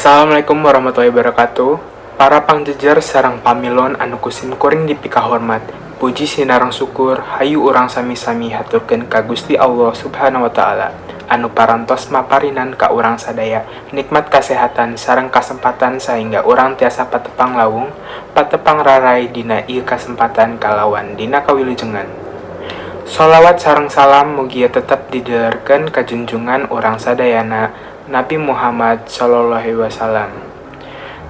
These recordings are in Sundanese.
Assalamualaikum warahmatullahi wabarakatuh. Para pangjejer sareng pamilon anu kusim kuring dipika hormat. Puji sinareng syukur hayu urang sami-sami haturkeun ka Gusti Allah Subhanahu wa taala anu parantos maparinan ka urang sadaya nikmat kasehatan sareng kasempatan sehingga urang tiasa patepang lawung patepang rarai dina ieu kasempatan kalawan dina kawilujengan. Sholawat sareng salam mugia tetap didelerkeun ka junjungan urang sadayana Nabi Muhammad Shallallahu Alaihi Wasallam.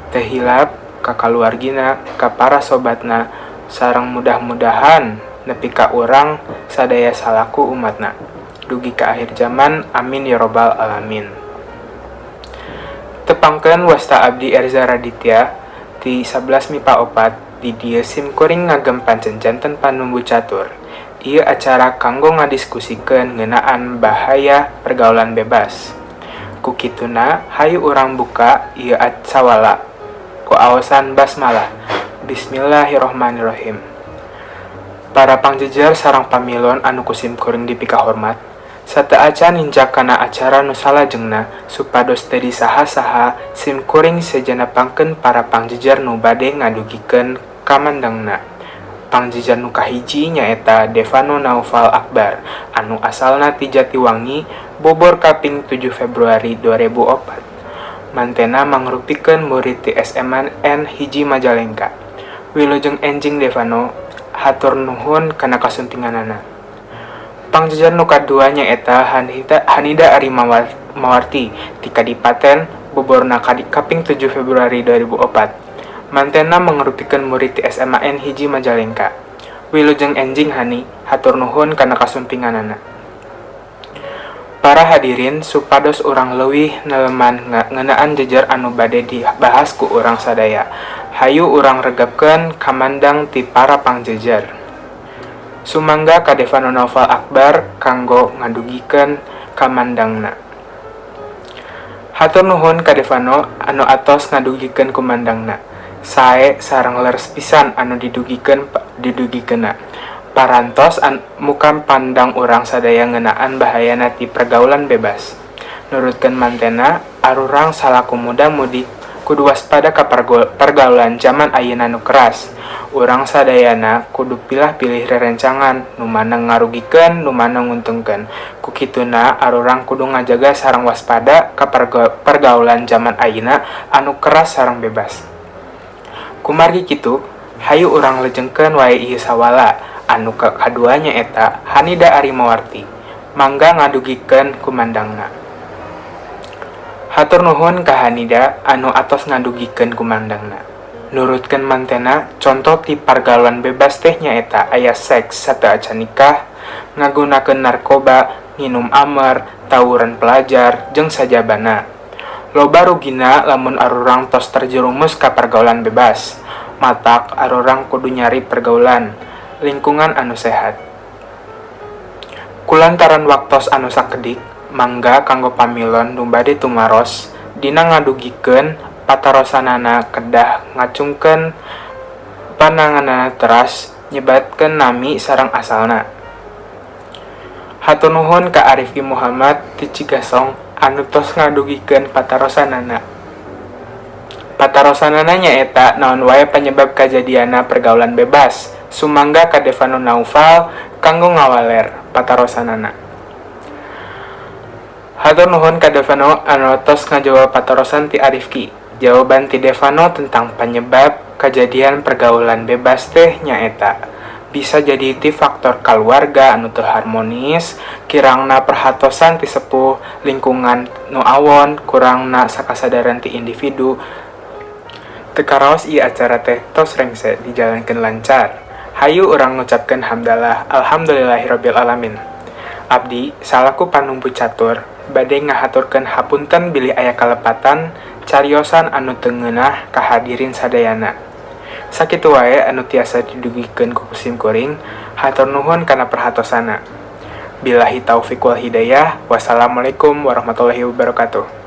Teu hilap ka kaluargina, ka para sobatna, sareng mudah-mudahan nepi ka urang sadaya salaku umatna. Dugi ka akhir zaman, amin ya robbal alamin. Tepangkeun wasta abdi Erza Raditya di 11 MIPA 4 di dieu sim kuring ngagem pancen janten panumbu catur. Ieu acara kanggo ngadiskusikeun ngeunaan bahaya pergaulan bebas. Kukituna hayu urang buka ieu sawala ku aosan basmalah. Bismillahirrohmanirrohim. Para pangjejer sareng pamilon anu kusim kuring dipika hormat, sateuaca ninjak kana acara nu salajengna supados teu disaha-saha sim kuring sejenepangkeun para pangjejer nu bade ngadugikeun kamandangna. Pangjejer nu kahiji nyaeta Devano Naufal Akbar anu asalna ti Jatiwangi, Bogor kaping 7 Februari 2004. Mantena mangrupikeun murid ti SMN hiji Majalengka. Wilujeng enjing Devano hatur nuhun kana kasuntinganana. Pangjejer nu kadua nyaeta Hanida Arimawarti ti Kadipaten Bogorna kaping 7 Februari 2004. Mantena mangrupikeun murid ti SMN hiji Majalengka. Wilujeng enjing Hani hatur nuhun kana kasumpinganana. Para hadirin supados urang leuwih neleman ngeunaan jejer anu bade dibahas ku urang sadaya. Hayu urang regepkeun kamandang ti para pangjejer. Sumangga ka Devano Naufal Akbar kanggo ngadugikeun kamandangna. Hatur nuhun ka Devano anu atos ngadugikeun kumandangna. Sae sareng leres pisan anu didugikeunna. Parantos muka pandang urang sadaya ngeunaan bahayana ti pergaulan bebas. Nurutkeun mantena, arurang salaku muda-mudi kudu waspada ka pergaulan zaman ayeuna nu keras. Urang sadayana kudu pilah-pilih rerencangan nu maneh ngarugikeun, nu maneh nguntungkeun. Kukituna arurang kudu ngajaga sareng waspada ka pergaulan zaman ayeuna anu keras sareng bebas. Kumargi kitu, hayu urang lejengkeun wae ieu sawala anu kaduanya eta Hanida Arimawarti. Mangga ngadugikeun kumandangna. Hatur nuhun ka Hanida anu atos ngadugikeun kumandangna. Nurutkeun mantena, contoh ti pergaulan bebas teh nyaeta aya seks sateuaca nikah, ngagunakeun narkoba, nginum amer, tawuran pelajar, jeung sajabana. Loba rugina lamun arurang tos terjerumus ka pergaulan bebas. Matak arurang kudu nyari pergaulan lingkungan anu sehat. Kulantaran waktos anu sakedik, mangga kanggo pamilon nu bade tumaros dina ngadugikeun patarosanana kedah ngacungkeun pananganana teras nyebatkeun nami sareng asalna. Hatur nuhun ka Arif Muhammad ti Cigasong anu tos ngadugikeun patarosanana. Patarosanana nyaeta naon wae penyebab kajadiana pergaulan bebas. Sumangga ka Devano Naufal kanggo ngawaler patarosanana. Hatur nuhun ka Devano anu tos ngajawab patarosan ti Arifki. Jawaban ti Devano tentang penyebab kejadian pergaulan bebas teh nyaeta bisa jadi ti faktor keluarga anu teu harmonis, kirangna perhatosan ti sepuh, lingkungan nu awon, kurangna sakasadaran ti individu. Teu karaos ieu acara teh tos rengse dijalankeun lancar. Hayu urang ngucapkeun hamdalah alhamdulillahirabbil alamin. Abdi salaku panumpu catur bade ngahaturkeun hapunten bilih aya kalepatan cariosan anu teu ngeunah ka hadirin sadayana. Sakitu wae anu tiasa didugikeun ku kusim kuring. Hatur nuhun kana perhatosana. Billahi taufiq wal hidayah. Wassalamualaikum warahmatullahi wabarakatuh.